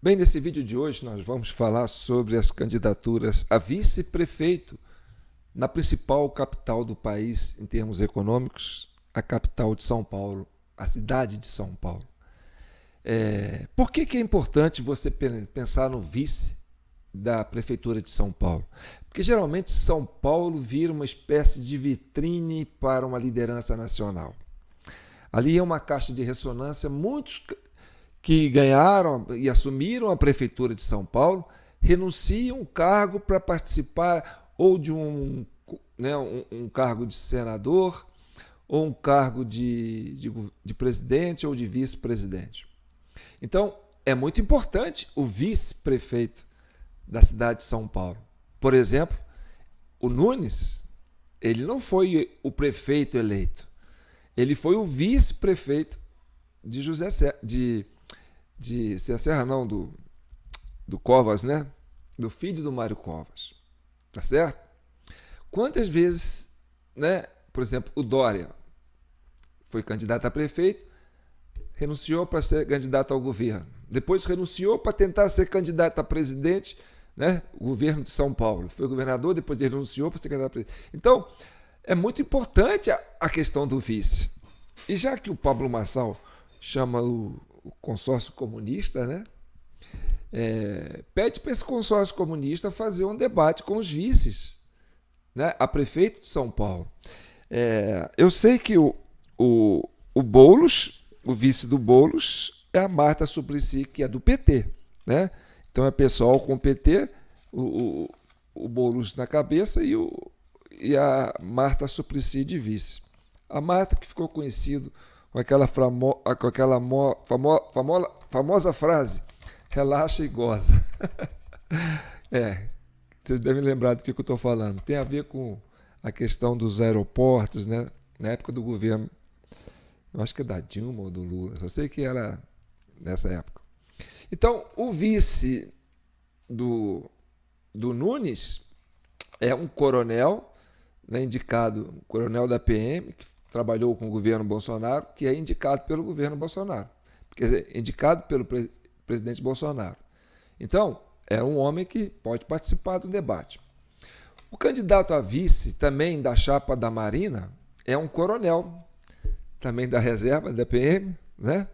Bem, nesse vídeo de hoje nós vamos falar sobre as candidaturas a vice-prefeito na principal capital do país em termos econômicos, a capital de São Paulo, a cidade de São Paulo. Por que é importante você pensar no vice da prefeitura de São Paulo? Porque geralmente São Paulo vira uma espécie de vitrine para uma liderança nacional. Ali é uma caixa de ressonância. Muitos que ganharam e assumiram a prefeitura de São Paulo renunciam o cargo para participar ou de um cargo de senador ou um cargo de presidente ou de vice-presidente. Então, é muito importante o vice-prefeito da cidade de São Paulo. Por exemplo, o Nunes, ele não foi o prefeito eleito, ele foi o vice-prefeito de Serra, não, do Covas, né? Do filho do Mário Covas, tá certo? Quantas vezes, né? Por exemplo, o Dória foi candidato a prefeito, renunciou para ser candidato ao governo, depois renunciou para tentar ser candidato a presidente, né? O governo de São Paulo, foi governador, depois ele renunciou para ser candidato a presidente. Então, é muito importante a questão do vice. E já que o Pablo Marçal chama o consórcio comunista, né? Pede para esse consórcio comunista fazer um debate com os vices, né? A prefeito de São Paulo. Eu sei que o Boulos, o vice do Boulos, é a Marta Suplicy, que é do PT, né? Então é pessoal com o PT, o Boulos na cabeça e a Marta Suplicy de vice. A Marta, que ficou conhecido com aquela famosa frase: relaxa e goza. Vocês devem lembrar do que eu estou falando. Tem a ver com a questão dos aeroportos, né? Na época do governo, eu acho que é da Dilma ou do Lula, só sei que era nessa época. Então, o vice do Nunes é um coronel, né, indicado, um coronel da PM, que trabalhou com o governo Bolsonaro, que é indicado pelo governo Bolsonaro. Quer dizer, indicado pelo presidente Bolsonaro. Então, é um homem que pode participar do debate. O candidato a vice, também da chapa da Marina, é um coronel, também da reserva, da PM, né?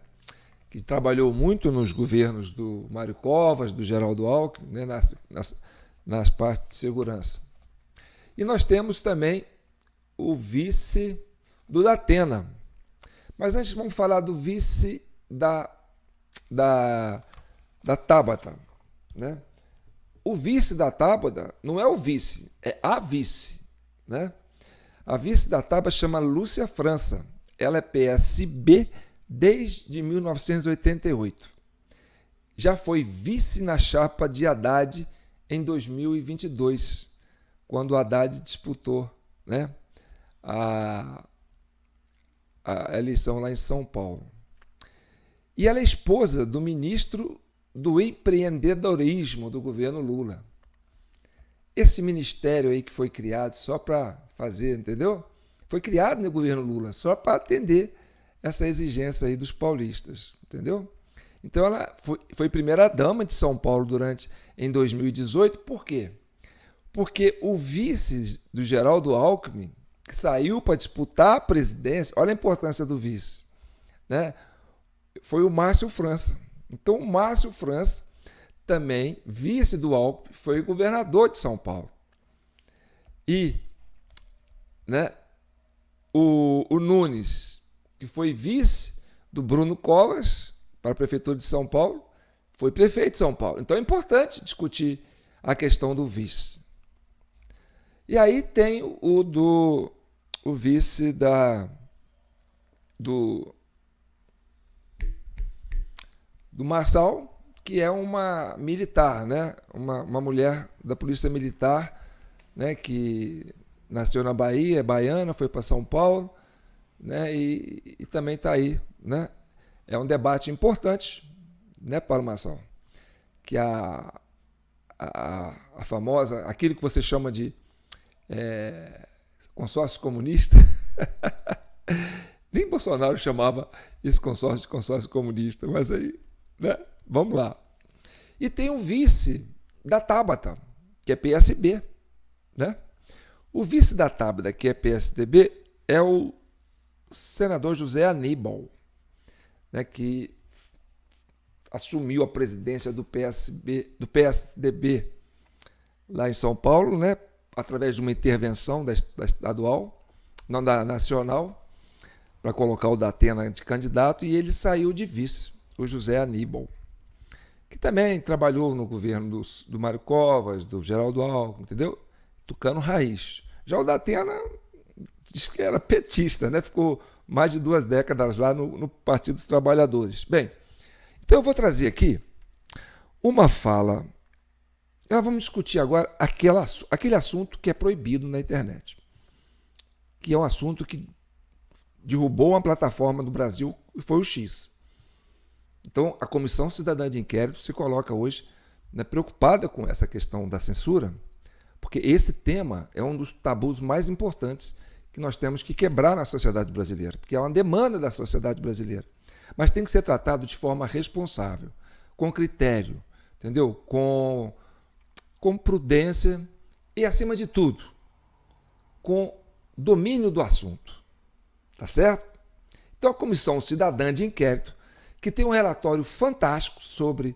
Que trabalhou muito nos governos do Mário Covas, do Geraldo Alckmin, né? nas partes de segurança. E nós temos também o vice do Datena. Mas antes vamos falar do vice da Tabata, né? O vice da Tabata não é o vice, é a vice, né? A vice da Tabata chama Lúcia França. Ela é PSB desde 1988. Já foi vice na chapa de Haddad em 2022, quando o Haddad disputou, né, a eleição lá em São Paulo. E ela é esposa do ministro do empreendedorismo do governo Lula. Esse ministério aí que foi criado só para fazer, entendeu? Foi criado no governo Lula só para atender essa exigência aí dos paulistas, entendeu? Então ela foi primeira-dama de São Paulo em 2018. Por quê? Porque o vice do Geraldo Alckmin, que saiu para disputar a presidência, olha a importância do vice, né? Foi o Márcio França. Então o Márcio França, também vice do Alckmin, foi governador de São Paulo. E, né, o Nunes, que foi vice do Bruno Covas para a prefeitura de São Paulo, foi prefeito de São Paulo. Então é importante discutir a questão do vice. E aí tem o vice do Marçal, que é uma militar, né? Uma mulher da Polícia Militar, né? Que nasceu na Bahia, é baiana, foi para São Paulo, né? E também está aí, né? É um debate importante, né, Paulo Marçal? Que a famosa, aquilo que você chama de consórcio comunista, nem Bolsonaro chamava esse consórcio de consórcio comunista, mas aí, né? Vamos lá. E tem o vice da Tabata, que é PSB, né? O vice da Tabata, que é PSDB, é o senador José Aníbal, né, que assumiu a presidência do PSDB lá em São Paulo, né, através de uma intervenção da estadual, não da nacional, para colocar o Datena de candidato, e ele saiu de vice, o José Aníbal, que também trabalhou no governo do Mário Covas, do Geraldo Alckmin, entendeu? Tucano raiz. Já o Datena diz que era petista, né? Ficou mais de 2 décadas lá no Partido dos Trabalhadores. Bem, então eu vou trazer aqui uma fala. Vamos discutir agora aquele assunto que é proibido na internet, que é um assunto que derrubou uma plataforma do Brasil e foi o X. Então, a Comissão Cidadã de Inquérito se coloca hoje, né, preocupada com essa questão da censura, porque esse tema é um dos tabus mais importantes que nós temos que quebrar na sociedade brasileira, porque é uma demanda da sociedade brasileira. Mas tem que ser tratado de forma responsável, com critério, entendeu? Com prudência e, acima de tudo, com domínio do assunto. Tá certo? Então, a Comissão Cidadã de Inquérito, que tem um relatório fantástico sobre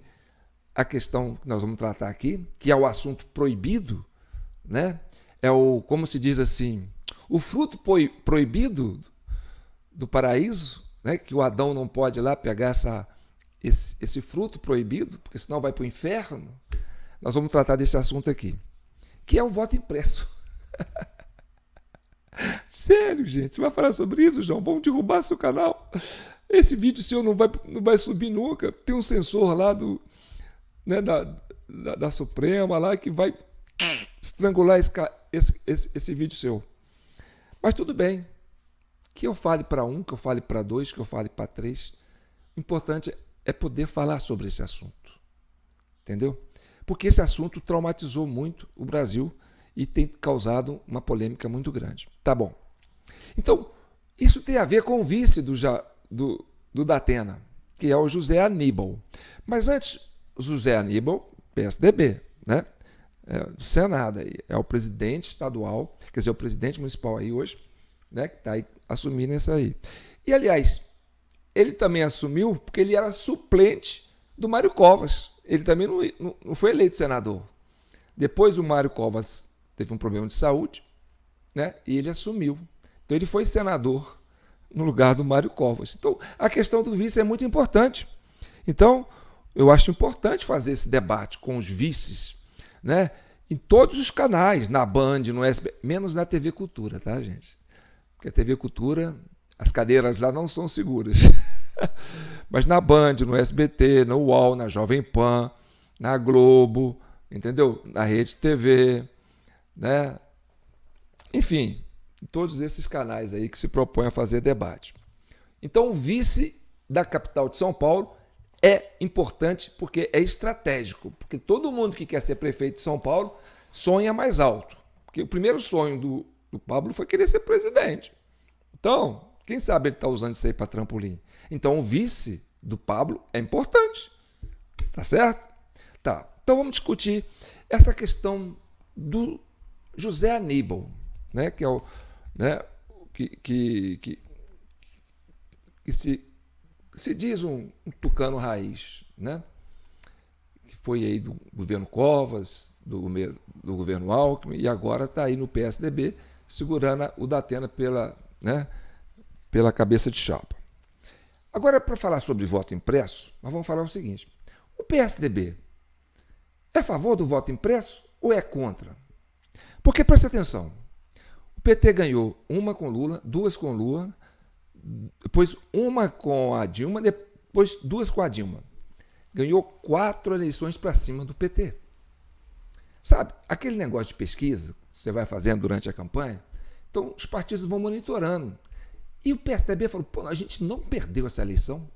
a questão que nós vamos tratar aqui, que é o assunto proibido, né? É o, como se diz assim, o fruto proibido do paraíso, né? Que o Adão não pode ir lá pegar esse fruto proibido, porque senão vai para o inferno. Nós vamos tratar desse assunto aqui, que é o voto impresso. Sério, gente, você vai falar sobre isso, João? Vamos derrubar seu canal. Esse vídeo seu não vai subir nunca. Tem um censor lá da Suprema lá que vai estrangular esse vídeo seu. Mas tudo bem. Que eu fale para 1, que eu fale para 2, que eu fale para 3. O importante é poder falar sobre esse assunto. Entendeu? Porque esse assunto traumatizou muito o Brasil e tem causado uma polêmica muito grande. Tá bom. Então, isso tem a ver com o vice do Datena, que é o José Aníbal. Mas antes, o José Aníbal, PSDB, né? Do Senado, aí, é o presidente estadual, quer dizer, o presidente municipal aí hoje, né? Que está aí assumindo isso aí. E, aliás, ele também assumiu porque ele era suplente do Mário Covas. Ele também não foi eleito senador. Depois o Mário Covas teve um problema de saúde, né? E ele assumiu. Então ele foi senador no lugar do Mário Covas. Então a questão do vice é muito importante. Então eu acho importante fazer esse debate com os vices, né? Em todos os canais, na Band, no SBT, menos na TV Cultura, tá, gente? Porque a TV Cultura, as cadeiras lá não são seguras. Mas na Band, no SBT, no UOL, na Jovem Pan, na Globo, entendeu? Na Rede TV, né? Enfim, todos esses canais aí que se propõem a fazer debate. Então, o vice da capital de São Paulo é importante porque é estratégico, porque todo mundo que quer ser prefeito de São Paulo sonha mais alto. Porque o primeiro sonho do Pablo foi querer ser presidente. Então, quem sabe ele está usando isso aí para trampolim. Então, o vice do Pablo é importante. Tá certo? Tá. Então, vamos discutir essa questão do José Aníbal, né? Que é o, né? que se diz um tucano raiz, né? Que foi aí do governo Covas, do governo Alckmin, e agora está aí no PSDB, segurando o Datena pela cabeça de chapa. Agora, para falar sobre voto impresso, nós vamos falar o seguinte: o PSDB é a favor do voto impresso ou é contra? Porque, presta atenção, o PT ganhou uma com Lula, 2 com Lula, depois uma com a Dilma, depois 2 com a Dilma. Ganhou 4 eleições para cima do PT. Sabe, aquele negócio de pesquisa que você vai fazendo durante a campanha, então os partidos vão monitorando. E o PSDB falou, pô, a gente não perdeu essa eleição.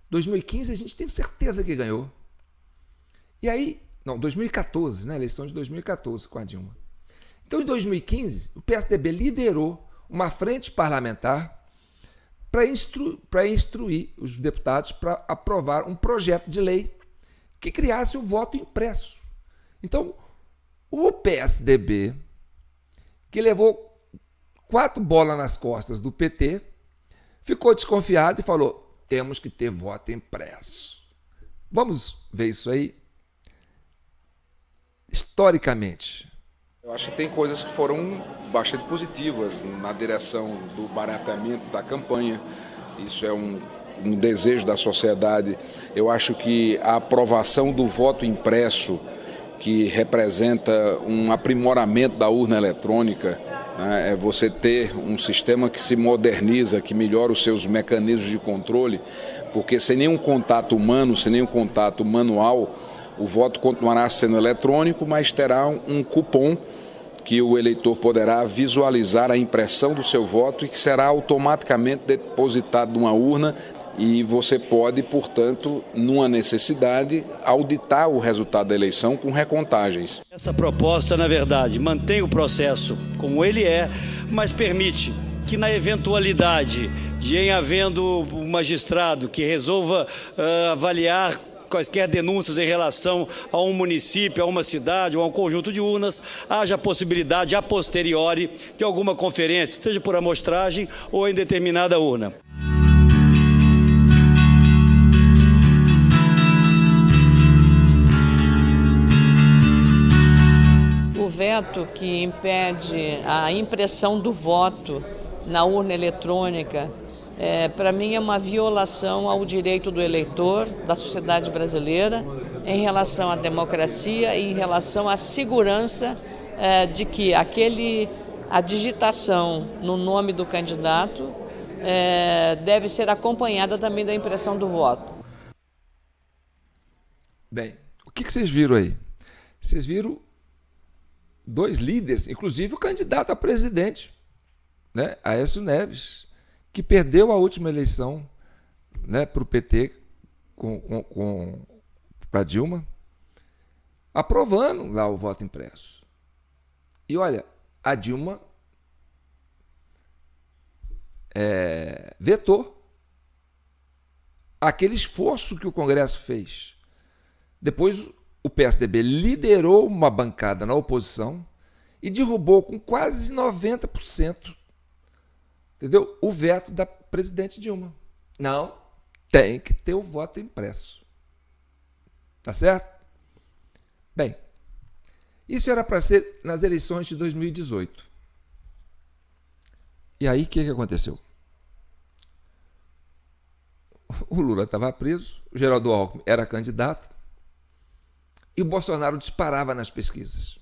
2015 a gente tem certeza que ganhou. E aí, não, 2014, né, eleição de 2014 com a Dilma. Então, em 2015, o PSDB liderou uma frente parlamentar para instruir os deputados para aprovar um projeto de lei que criasse o voto impresso. Então, o PSDB, que levou 4 bolas nas costas do PT, ficou desconfiado e falou: temos que ter voto impresso. Vamos ver isso aí historicamente. Eu acho que tem coisas que foram bastante positivas na direção do barateamento da campanha. Isso é um desejo da sociedade. Eu acho que a aprovação do voto impresso, que representa um aprimoramento da urna eletrônica, né, é você ter um sistema que se moderniza, que melhora os seus mecanismos de controle, porque sem nenhum contato humano, sem nenhum contato manual, o voto continuará sendo eletrônico, mas terá um cupom que o eleitor poderá visualizar a impressão do seu voto e que será automaticamente depositado numa urna, e você pode, portanto, numa necessidade, auditar o resultado da eleição com recontagens. Essa proposta, na verdade, mantém o processo como ele é, mas permite que, na eventualidade de em havendo um magistrado que resolva avaliar quaisquer denúncias em relação a um município, a uma cidade ou a um conjunto de urnas, haja a possibilidade, a posteriori, de alguma conferência, seja por amostragem ou em determinada urna. O veto que impede a impressão do voto na urna eletrônica, para mim é uma violação ao direito do eleitor, da sociedade brasileira, em relação à democracia e em relação à segurança de que a digitação no nome do candidato deve ser acompanhada também da impressão do voto. Bem, o que vocês viram aí? Vocês viram 2 líderes, inclusive o candidato a presidente, né, Aécio Neves, que perdeu a última eleição, né, para o PT para Dilma, aprovando lá o voto impresso. E olha, a Dilma vetou aquele esforço que o Congresso fez. Depois o PSDB liderou uma bancada na oposição e derrubou com quase 90%, entendeu? O veto da presidente Dilma. Não, tem que ter o voto impresso. Tá certo? Bem, isso era para ser nas eleições de 2018. E aí, o que aconteceu? O Lula estava preso, o Geraldo Alckmin era candidato e o Bolsonaro disparava nas pesquisas.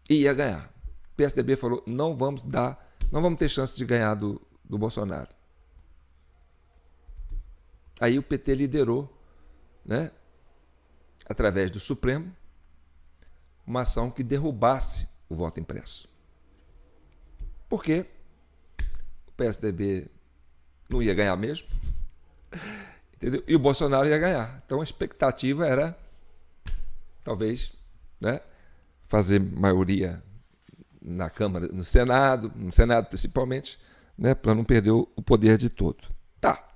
E ia ganhar. O PSDB falou: não vamos ter chance de ganhar do Bolsonaro. Aí o PT liderou, né, através do Supremo, uma ação que derrubasse o voto impresso. Por quê? O PSDB não ia ganhar mesmo, entendeu? E o Bolsonaro ia ganhar. Então a expectativa era, talvez, né, fazer maioria na Câmara, no Senado principalmente, né, para não perder o poder de todo. Tá.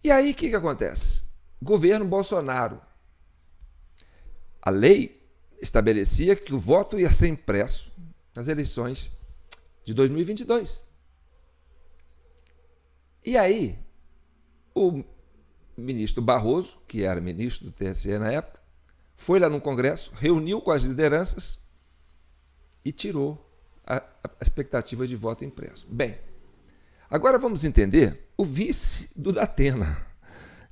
E aí o que acontece? Governo Bolsonaro. A lei estabelecia que o voto ia ser impresso nas eleições de 2022. E aí, o ministro Barroso, que era ministro do TSE na época, foi lá no Congresso, reuniu com as lideranças e tirou a expectativa de voto impresso. Bem, agora vamos entender o vice do Datena,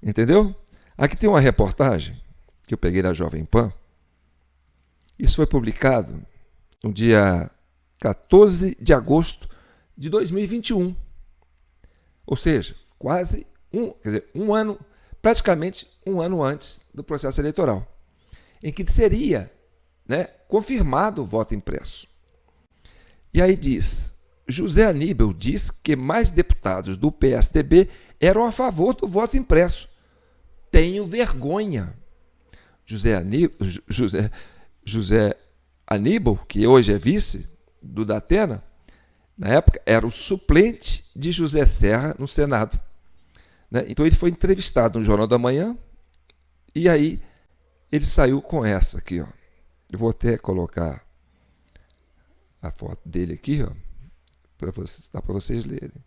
entendeu? Aqui tem uma reportagem que eu peguei da Jovem Pan. Isso foi publicado no dia 14 de agosto de 2021. Ou seja, um ano, praticamente um ano antes do processo eleitoral, em que seria, né, confirmado o voto impresso. E aí diz: José Aníbal diz que mais deputados do PSDB eram a favor do voto impresso. Tenho vergonha. José Aníbal, que hoje é vice do Datena, na época era o suplente de José Serra no Senado. né? Então ele foi entrevistado no Jornal da Manhã e aí ele saiu com essa aqui, ó. Eu vou até colocar a foto dele aqui, ó, dá para vocês lerem.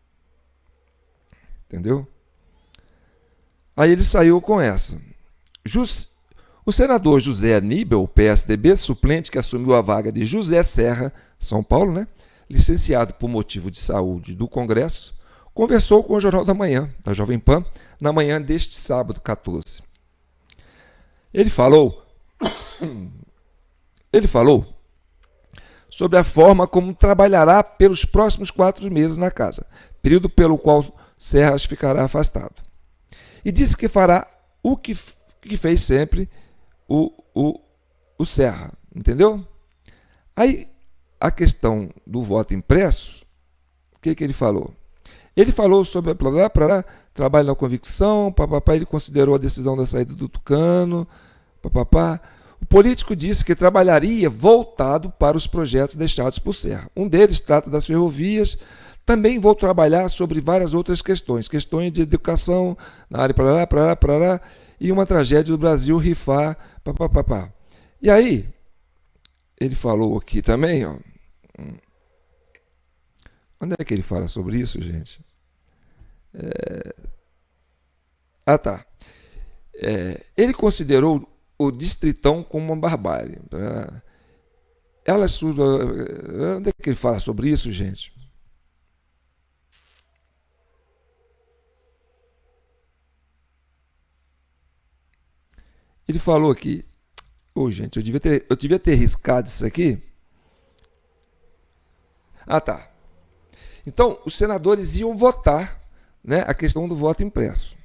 Entendeu? Aí ele saiu com essa. O senador José Aníbal, PSDB, suplente que assumiu a vaga de José Serra, São Paulo, né? Licenciado por motivo de saúde do Congresso, conversou com o Jornal da Manhã, da Jovem Pan, na manhã deste sábado, 14. Ele falou sobre a forma como trabalhará pelos próximos 4 meses na casa, período pelo qual Serras ficará afastado. E disse que fará o que fez sempre o Serra, entendeu? Aí, a questão do voto impresso, o que ele falou? Ele falou sobre trabalho na convicção, papapá, ele considerou a decisão da saída do Tucano, papapá. O político disse que trabalharia voltado para os projetos deixados por Serra. Um deles trata das ferrovias. Também vou trabalhar sobre várias outras questões de educação, na área parará, e uma tragédia do Brasil, rifar, papapá. E aí, ele falou aqui também, ó. Onde é que ele fala sobre isso, gente? Ele considerou o Distritão como uma barbárie. Onde é que ele fala sobre isso, gente? Ele falou aqui, gente, eu devia ter riscado isso aqui. Então, os senadores iam votar, né, a questão do voto impresso.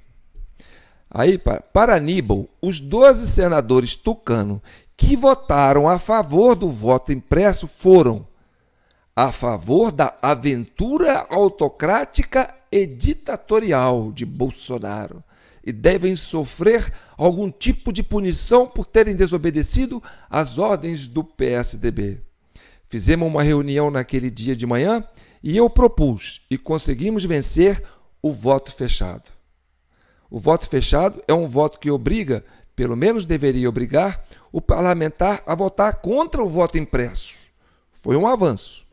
Aí, para Aníbal, os 12 senadores tucano que votaram a favor do voto impresso foram a favor da aventura autocrática e ditatorial de Bolsonaro e devem sofrer algum tipo de punição por terem desobedecido às ordens do PSDB. Fizemos uma reunião naquele dia de manhã e eu propus e conseguimos vencer o voto fechado. O voto fechado é um voto que obriga, pelo menos deveria obrigar, o parlamentar a votar contra o voto impresso. Foi um avanço.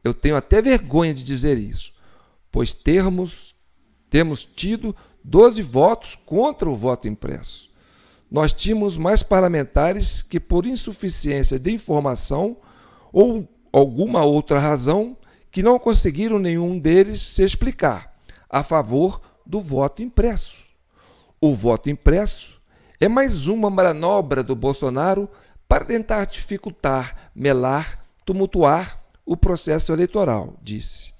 Eu tenho até vergonha de dizer isso, pois temos tido 12 votos contra o voto impresso. Nós tínhamos mais parlamentares que, por insuficiência de informação ou alguma outra razão, que não conseguiram nenhum deles se explicar a favor do voto impresso. O voto impresso é mais uma manobra do Bolsonaro para tentar dificultar, melar, tumultuar o processo eleitoral, disse.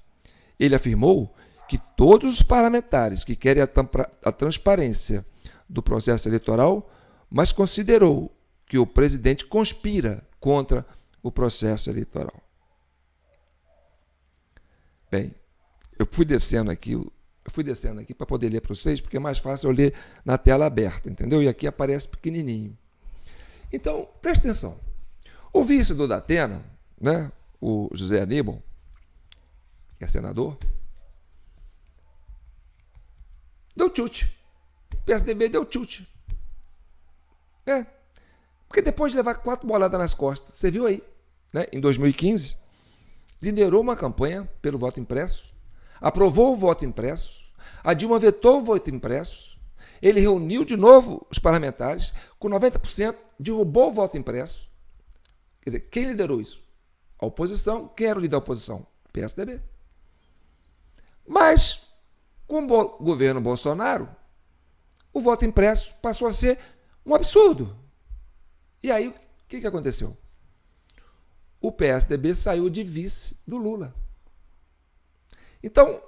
Ele afirmou que todos os parlamentares que querem a transparência do processo eleitoral, mas considerou que o presidente conspira contra o processo eleitoral. Bem, eu fui descendo aqui para poder ler para vocês, porque é mais fácil eu ler na tela aberta, entendeu? E aqui aparece pequenininho. Então, presta atenção. O vice do Datena, né, o José Aníbal, que é senador, deu chute. O PSDB deu chute. Porque depois de levar 4 boladas nas costas, você viu aí, né, em 2015, liderou uma campanha pelo voto impresso, aprovou o voto impresso, a Dilma vetou o voto impresso, ele reuniu de novo os parlamentares, com 90%, derrubou o voto impresso. Quer dizer, quem liderou isso? A oposição. Quem era o líder da oposição? PSDB. Mas, com o governo Bolsonaro, o voto impresso passou a ser um absurdo. E aí, o que aconteceu? O PSDB saiu de vice do Lula. Então,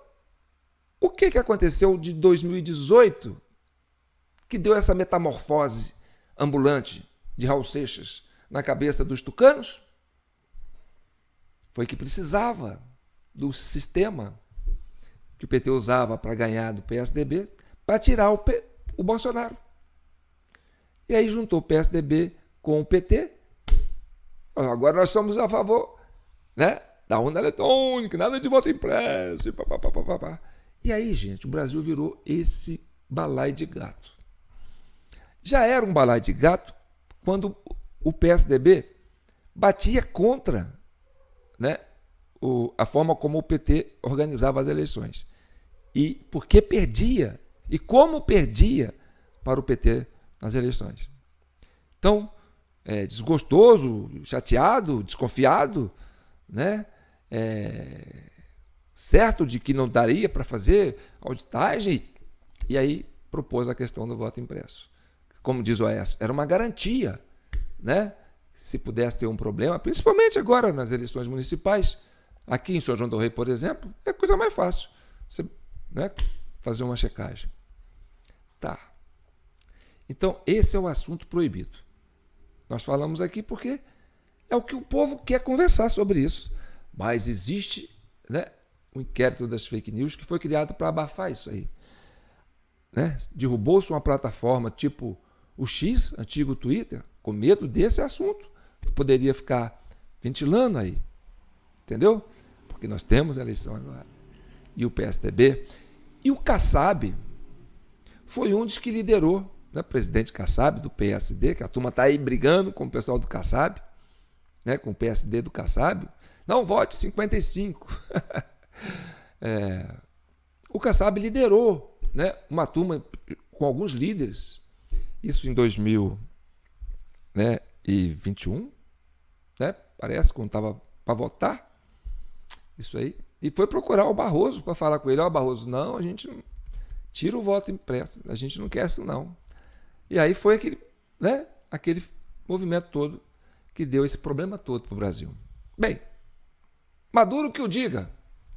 o que aconteceu de 2018 que deu essa metamorfose ambulante de Raul Seixas na cabeça dos tucanos? Foi que precisava do sistema que o PT usava para ganhar do PSDB para tirar o Bolsonaro. E aí juntou o PSDB com o PT. Agora nós somos a favor, né, da urna eletrônica, nada de voto impresso. E aí, gente, o Brasil virou esse balaio de gato. Já era um balaio de gato quando o PSDB batia contra, né, a forma como o PT organizava as eleições. E porque perdia, e como perdia para o PT nas eleições. Então, desgostoso, chateado, desconfiado, né, certo de que não daria para fazer auditagem, e aí propôs a questão do voto impresso. Como diz o Aécio, era uma garantia, né? Se pudesse ter um problema, principalmente agora nas eleições municipais, aqui em São João do Rei, por exemplo, é a coisa mais fácil, você, né, fazer uma checagem. Tá. Então, esse é o assunto proibido. Nós falamos aqui porque é o que o povo quer conversar sobre isso. Mas existe, né, um inquérito das fake news que foi criado para abafar isso aí. Né? Derrubou-se uma plataforma tipo o X, antigo Twitter, com medo desse assunto, que poderia ficar ventilando aí. Entendeu? Porque nós temos a eleição agora. E o PSDB. E o Kassab foi um dos que liderou, né? Presidente Kassab, do PSD, que a turma está aí brigando com o pessoal do Kassab, né? Com o PSD do Kassab. Não vote 55. O Kassab liderou, né, uma turma com alguns líderes, isso em 2021, né, parece, quando estava para votar, isso aí, e foi procurar o Barroso para falar com ele. Ó, Barroso, não, a gente não tira o voto impresso, a gente não quer isso não. E aí foi aquele movimento todo que deu esse problema todo para o Brasil. Bem, Maduro que o diga,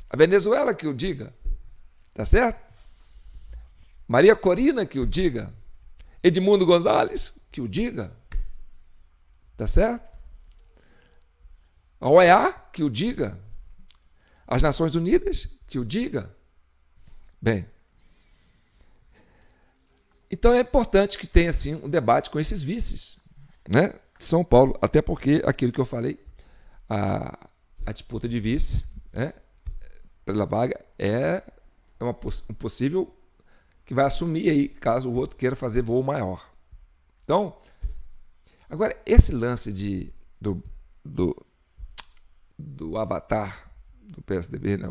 a Venezuela que o diga, tá certo? Maria Corina que o diga, Edmundo Gonzalez que o diga, tá certo? A OEA que o diga, as Nações Unidas que o diga. Bem, então é importante que tenha assim um debate com esses vices, né, de São Paulo, até porque aquilo que eu falei, a disputa de vice, né, pela vaga é um possível que vai assumir aí, caso o outro queira fazer voo maior. Então, agora, esse lance do avatar do PSDB, né,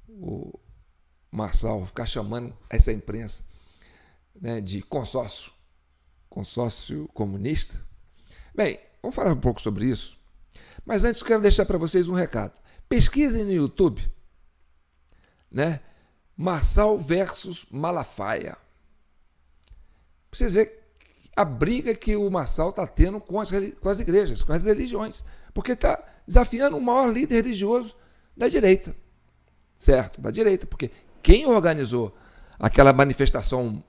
o Marçal, ficar chamando essa imprensa, né, de consórcio comunista. Bem, vamos falar um pouco sobre isso. Mas antes quero deixar para vocês um recado. Pesquisem no YouTube, né? Marçal versus Malafaia. Pra vocês verem a briga que o Marçal está tendo com as igrejas, com as religiões. Porque está desafiando o maior líder religioso da direita. Certo? Da direita. Porque quem organizou aquela manifestação,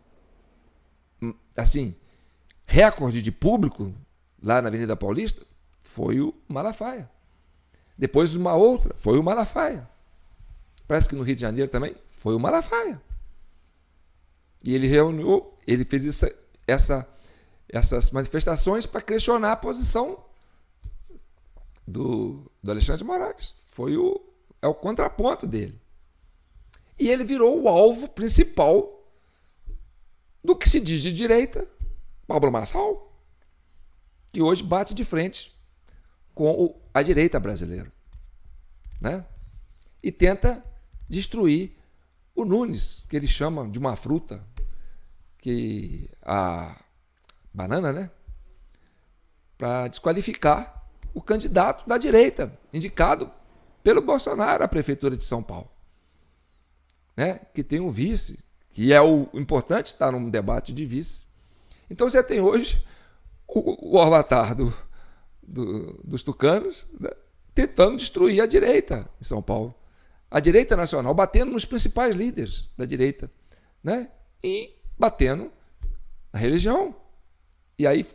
assim, recorde de público lá na Avenida Paulista, foi o Malafaia. Depois uma outra, foi o Malafaia. Parece que no Rio de Janeiro também foi o Malafaia. E ele ele fez essas manifestações para questionar a posição do Alexandre de Moraes. É o contraponto dele. E ele virou o alvo principal do que se diz de direita, Pablo Marçal, que hoje bate de frente com a direita brasileira, né? E tenta destruir o Nunes, que ele chama de uma fruta, que a banana, né? Para desqualificar o candidato da direita, indicado pelo Bolsonaro à Prefeitura de São Paulo, né? Que tem um vice, que é o importante estar num debate de vice. Então você tem hoje o avatar dos tucanos, né, tentando destruir a direita em São Paulo. A direita nacional, batendo nos principais líderes da direita, né, e batendo na religião. E aí,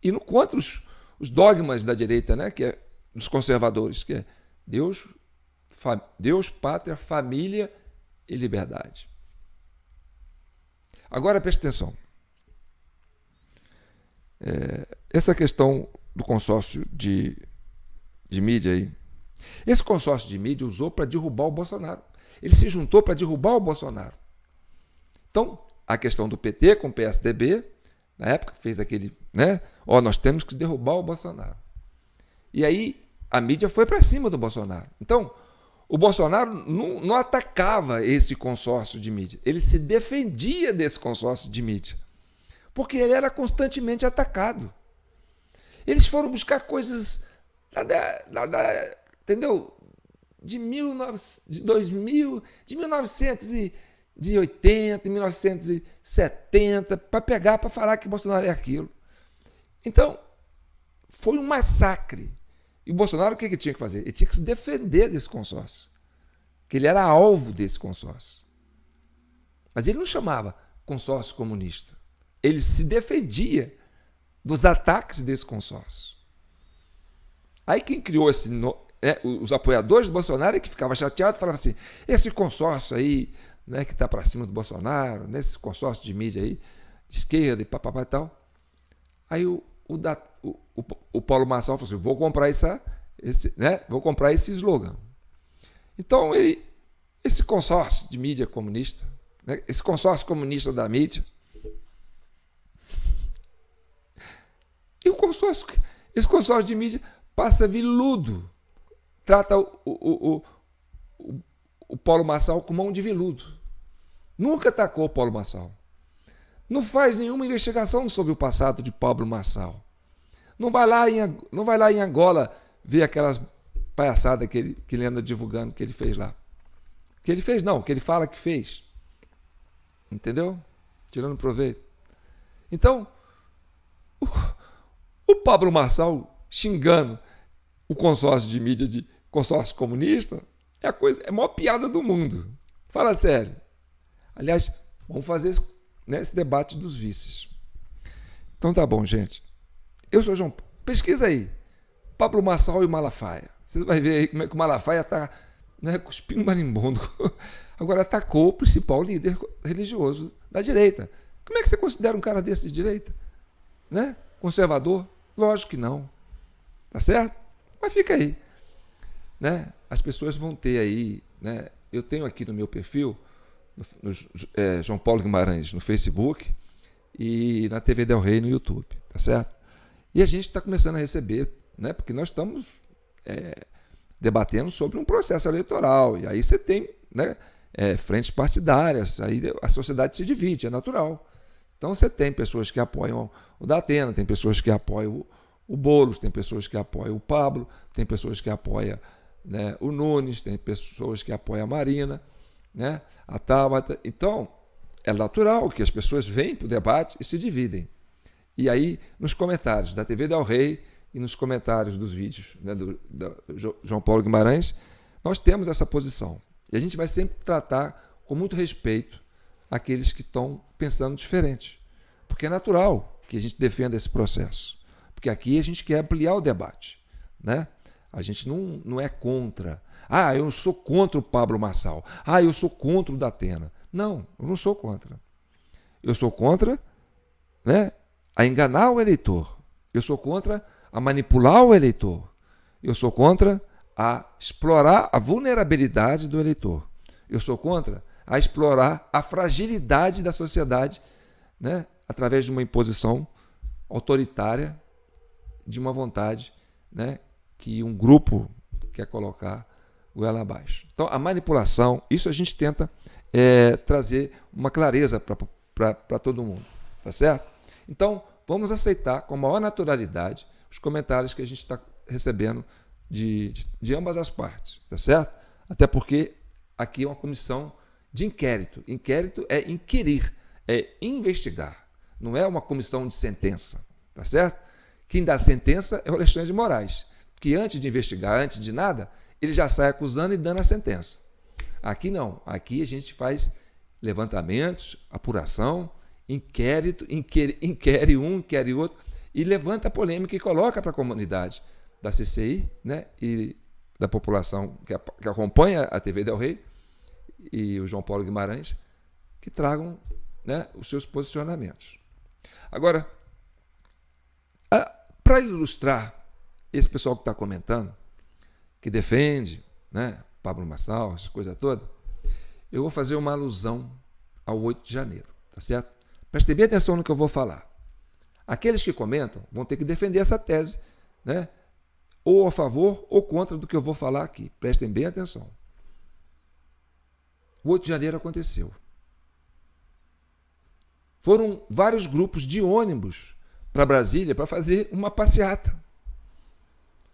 indo contra os dogmas da direita, né, que é dos conservadores, que é Deus, pátria, família e liberdade. Agora preste atenção. Essa questão do consórcio de mídia aí. Esse consórcio de mídia usou para derrubar o Bolsonaro. Ele se juntou para derrubar o Bolsonaro. Então, a questão do PT com o PSDB, na época fez aquele, né? Nós temos que derrubar o Bolsonaro. E aí a mídia foi para cima do Bolsonaro. Então, o Bolsonaro não atacava esse consórcio de mídia, ele se defendia desse consórcio de mídia, porque ele era constantemente atacado. Eles foram buscar coisas entendeu? De 1980, 1970, para pegar, para falar que Bolsonaro é aquilo. Então, foi um massacre. E o Bolsonaro, o que ele tinha que fazer? Ele tinha que se defender desse consórcio, que ele era alvo desse consórcio. Mas ele não chamava consórcio comunista. Ele se defendia dos ataques desse consórcio. Aí quem criou os apoiadores do Bolsonaro é que ficava chateado, falava assim, esse consórcio aí, né, que está para cima do Bolsonaro, nesse consórcio de mídia aí, de esquerda e papapá e tal. Aí o Paulo Marçal falou assim, vou comprar esse slogan. Então esse consórcio de mídia comunista, né, esse consórcio comunista da mídia, e esse consórcio de mídia passa viludo, trata o Paulo Marçal com mão de viludo. Nunca atacou o Paulo Marçal. Não faz nenhuma investigação sobre o passado de Pablo Marçal. Não vai lá em Angola ver aquelas palhaçadas que ele anda divulgando que ele fez lá. Que ele fez não, que ele fala que fez. Entendeu? Tirando proveito. Então, o Pablo Marçal xingando o consórcio de mídia de consórcio comunista é a maior piada do mundo. Fala sério. Aliás, vamos fazer esse debate dos vices. Então tá bom, gente. Eu sou João. Pesquisa aí. Pablo Marçal e Malafaia. Você vai ver aí como é que o Malafaia está, né, cuspindo marimbondo. Agora atacou o principal líder religioso da direita. Como é que você considera um cara desse de direita? Né? Conservador? Lógico que não. Tá certo? Mas fica aí. Né? As pessoas vão ter aí, né? Eu tenho aqui no meu perfil, João Paulo Guimarães no Facebook e na TV Del Rey no YouTube, tá certo? E a gente está começando a receber, né? Porque nós estamos debatendo sobre um processo eleitoral, e aí você tem, né, frentes partidárias, aí a sociedade se divide, é natural. Então você tem pessoas que apoiam o Datena, tem pessoas que apoiam o Boulos, tem pessoas que apoiam o Pablo, tem pessoas que apoiam, né, o Nunes, tem pessoas que apoiam a Marina, né, a Tabata. Então, é natural que as pessoas venham para o debate e se dividem. E aí, nos comentários da TV Del Rey e nos comentários dos vídeos, né, do João Paulo Guimarães, nós temos essa posição. E a gente vai sempre tratar com muito respeito aqueles que estão pensando diferente. Porque é natural que a gente defenda esse processo. Porque aqui a gente quer ampliar o debate, né? A gente não é contra. Eu não sou contra o Pablo Marçal. Eu sou contra o Datena. Não, eu não sou contra. Eu sou contra, né, a enganar o eleitor. Eu sou contra a manipular o eleitor. Eu sou contra a explorar a vulnerabilidade do eleitor. Eu sou contra a explorar a fragilidade da sociedade, né, através de uma imposição autoritária de uma vontade, né, que um grupo quer colocar goela abaixo. Então, a manipulação, isso a gente tenta trazer uma clareza para todo mundo, tá certo? Então, vamos aceitar com a maior naturalidade os comentários que a gente está recebendo de ambas as partes, tá certo? Até porque aqui é uma comissão de inquérito. Inquérito é inquirir, é investigar, não é uma comissão de sentença, tá certo? Quem dá sentença é o Alexandre de Moraes, que antes de investigar, antes de nada, ele já sai acusando e dando a sentença. Aqui não, aqui a gente faz levantamentos, apuração, inquérito, inquere um, inquere outro, e levanta a polêmica e coloca para a comunidade da CCI, né, e da população que acompanha a TV Del Rey e o João Paulo Guimarães, que tragam, né, os seus posicionamentos. Agora, para ilustrar esse pessoal que está comentando, que defende, né, Pablo Marçal, essa coisa toda, eu vou fazer uma alusão ao 8 de janeiro, Tá certo? Prestem bem atenção no que eu vou falar. Aqueles que comentam vão ter que defender essa tese, né? Ou a favor ou contra do que eu vou falar aqui. Prestem bem atenção. O 8 de janeiro aconteceu. Foram vários grupos de ônibus para Brasília para fazer uma passeata,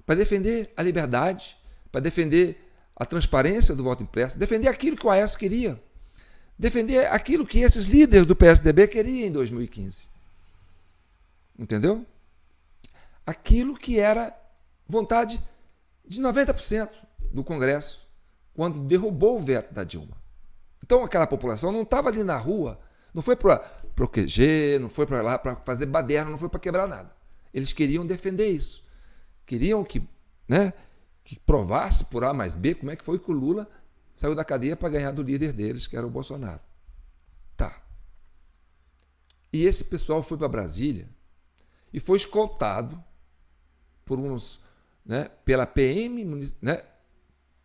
para defender a liberdade, para defender a transparência do voto impresso, defender aquilo que o Aécio queria, defender aquilo que esses líderes do PSDB queriam em 2015. Entendeu? Aquilo que era vontade de 90% do Congresso, quando derrubou o veto da Dilma. Então aquela população não estava ali na rua, não foi para o QG, não foi para lá para fazer baderna, não foi para quebrar nada. Eles queriam defender isso. Queriam que, né, que provasse por A mais B como é que foi que o Lula saiu da cadeia para ganhar do líder deles, que era o Bolsonaro. Tá. E esse pessoal foi para Brasília e foi escoltado por uns, né, pela PM, né,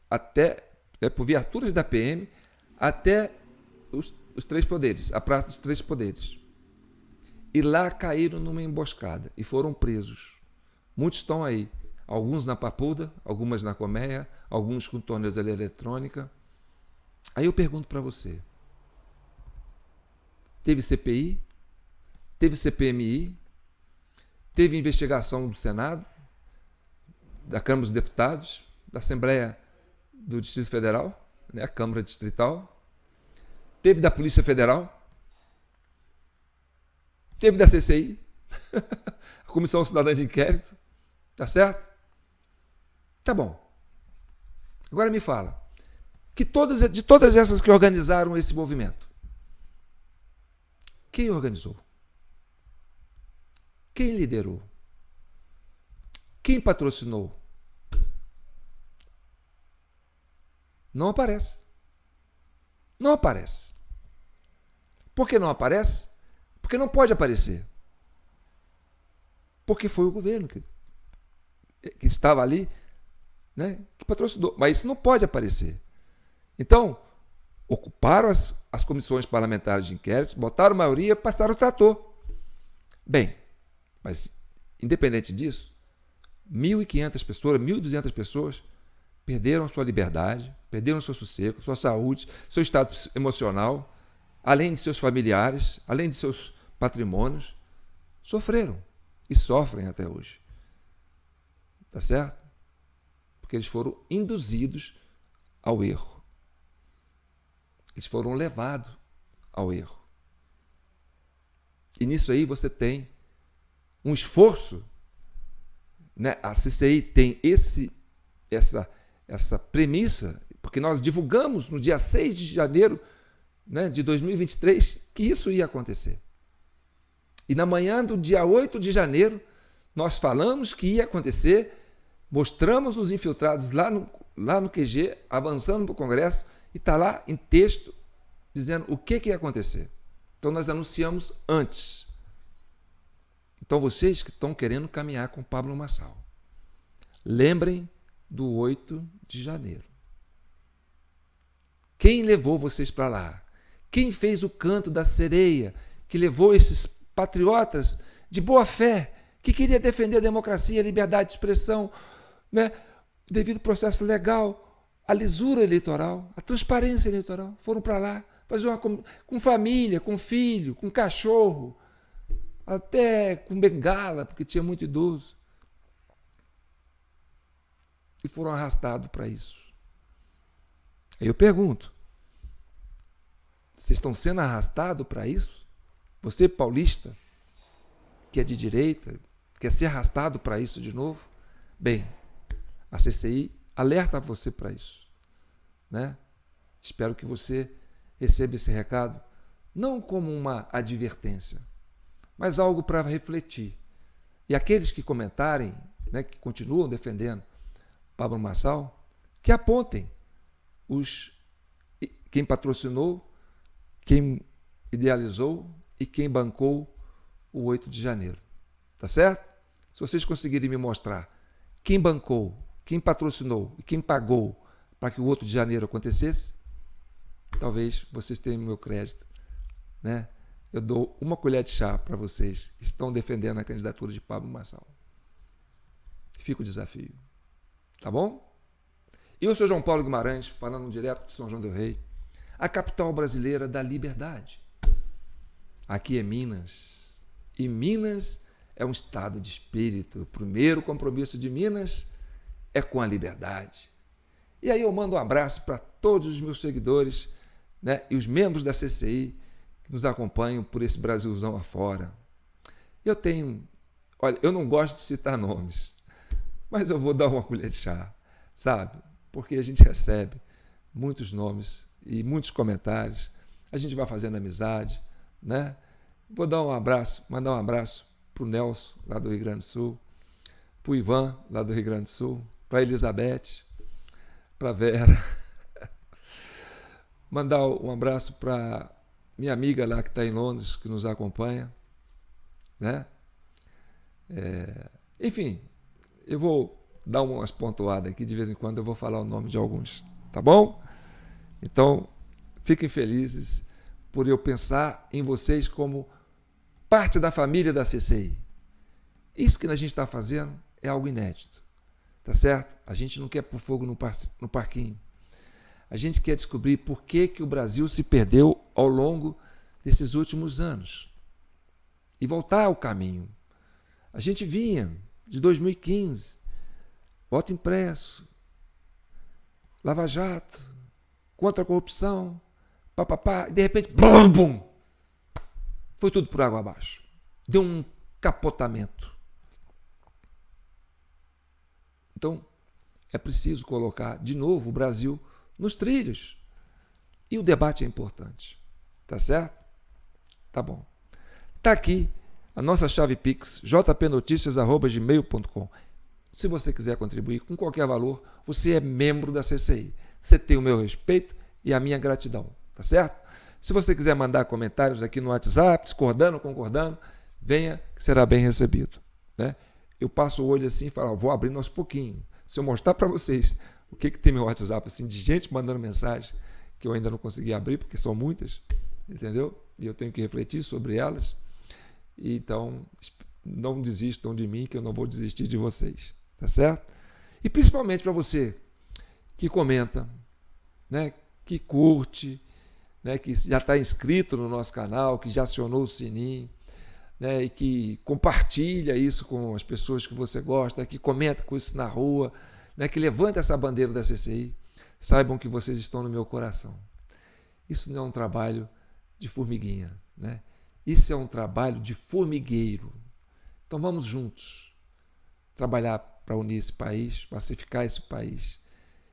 até, né, por viaturas da PM até os três poderes, a Praça dos Três Poderes. E lá caíram numa emboscada e foram presos. Muitos estão aí. Alguns na Papuda, algumas na Colmeia, alguns com tornozeleira eletrônica. Aí eu pergunto para você. Teve CPI? Teve CPMI? Teve investigação do Senado? Da Câmara dos Deputados? Da Assembleia do Distrito Federal? Né, a Câmara Distrital? Teve da Polícia Federal? Teve da CCI? A Comissão Cidadã de Inquérito? Tá certo? Tá bom. Agora me fala. De todas essas que organizaram esse movimento, quem organizou? Quem liderou? Quem patrocinou? Não aparece. Não aparece. Por que não aparece? Porque não pode aparecer. Porque foi o governo que estava ali, né, que patrocinou. Mas isso não pode aparecer. Então, ocuparam as comissões parlamentares de inquérito, botaram maioria, passaram o trator. Bem, mas independente disso, 1.500 pessoas, 1.200 pessoas perderam sua liberdade, perderam seu sossego, sua saúde, seu estado emocional, além de seus familiares, além de seus patrimônios, sofreram e sofrem até hoje. Tá certo? Porque eles foram induzidos ao erro. Eles foram levados ao erro. E nisso aí você tem um esforço, né? A CCI tem essa premissa, porque nós divulgamos no dia 6 de janeiro, né, de 2023 que isso ia acontecer. E na manhã do dia 8 de janeiro, nós falamos que ia acontecer, mostramos os infiltrados lá no QG, avançando para o Congresso, e está lá em texto dizendo o que ia acontecer. Então nós anunciamos antes. Então vocês que estão querendo caminhar com Pablo Marçal, lembrem do 8 de janeiro. Quem levou vocês para lá? Quem fez o canto da sereia que levou esses patriotas de boa fé, que queria defender a democracia, a liberdade de expressão, né, o devido processo legal, a lisura eleitoral, a transparência eleitoral, foram para lá fazer com família, com filho, com cachorro, até com bengala, porque tinha muito idoso. E foram arrastados para isso. Aí eu pergunto, vocês estão sendo arrastados para isso? Você, paulista, que é de direita, quer ser arrastado para isso de novo? Bem, a CCI alerta você para isso, né? Espero que você receba esse recado não como uma advertência, mas algo para refletir. E aqueles que comentarem, né, que continuam defendendo Pablo Marçal, que apontem quem patrocinou, quem idealizou e quem bancou o 8 de janeiro. Tá certo? Se vocês conseguirem me mostrar quem bancou, quem patrocinou e quem pagou para que o 8 de janeiro acontecesse, talvez vocês tenham meu crédito, né, eu dou uma colher de chá para vocês que estão defendendo a candidatura de Pablo Marçal. Fica o desafio. Tá bom? Eu sou João Paulo Guimarães, falando direto de São João del Rei, a capital brasileira da liberdade. Aqui é Minas. E Minas é um estado de espírito. O primeiro compromisso de Minas é com a liberdade. E aí eu mando um abraço para todos os meus seguidores, né, e os membros da CCI que nos acompanham por esse Brasilzão afora. Olha, eu não gosto de citar nomes, mas eu vou dar uma colher de chá, sabe? Porque a gente recebe muitos nomes e muitos comentários, a gente vai fazendo amizade, né? Vou dar um abraço, mandar um abraço para o Nelson, lá do Rio Grande do Sul, para o Ivan, lá do Rio Grande do Sul, para a Elizabeth, para a Vera. Mandar um abraço para minha amiga lá que está em Londres, que nos acompanha, né? Enfim, eu vou dar umas pontuadas aqui, de vez em quando eu vou falar o nome de alguns, tá bom? Então, fiquem felizes por eu pensar em vocês como parte da família da CCI. Isso que a gente está fazendo é algo inédito, tá certo? A gente não quer pôr fogo no parquinho. A gente quer descobrir por que o Brasil se perdeu ao longo desses últimos anos e voltar ao caminho. A gente vinha de 2015, voto impresso, Lava Jato, contra a corrupção, papapá, e de repente, bum, bum, foi tudo por água abaixo. Deu um capotamento. Então, é preciso colocar de novo o Brasil nos trilhos. E o debate é importante. Tá certo? Tá bom. Tá aqui a nossa chave Pix, jpnoticias@gmail.com. Se você quiser contribuir com qualquer valor, você é membro da CCI. Você tem o meu respeito e a minha gratidão. Tá certo? Se você quiser mandar comentários aqui no WhatsApp, discordando ou concordando, venha que será bem recebido, né? Eu passo o olho assim e falo, vou abrindo aos pouquinho. Se eu mostrar para vocês o que tem meu WhatsApp, assim, de gente mandando mensagem que eu ainda não consegui abrir, porque são muitas, entendeu? E eu tenho que refletir sobre elas. Então, não desistam de mim, que eu não vou desistir de vocês, tá certo? E principalmente para você que comenta, né, que curte, né, que já está inscrito no nosso canal, que já acionou o sininho, né, e que compartilha isso com as pessoas que você gosta, que comenta com isso na rua, né, que levanta essa bandeira da CCI, saibam que vocês estão no meu coração. Isso não é um trabalho de formiguinha, né? Isso é um trabalho de formigueiro. Então vamos juntos trabalhar para unir esse país, pacificar esse país,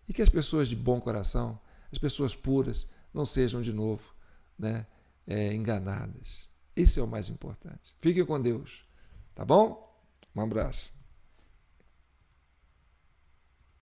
e que as pessoas de bom coração, as pessoas puras, não sejam de novo, né, enganadas. Isso é o mais importante. Fiquem com Deus, tá bom? Um abraço.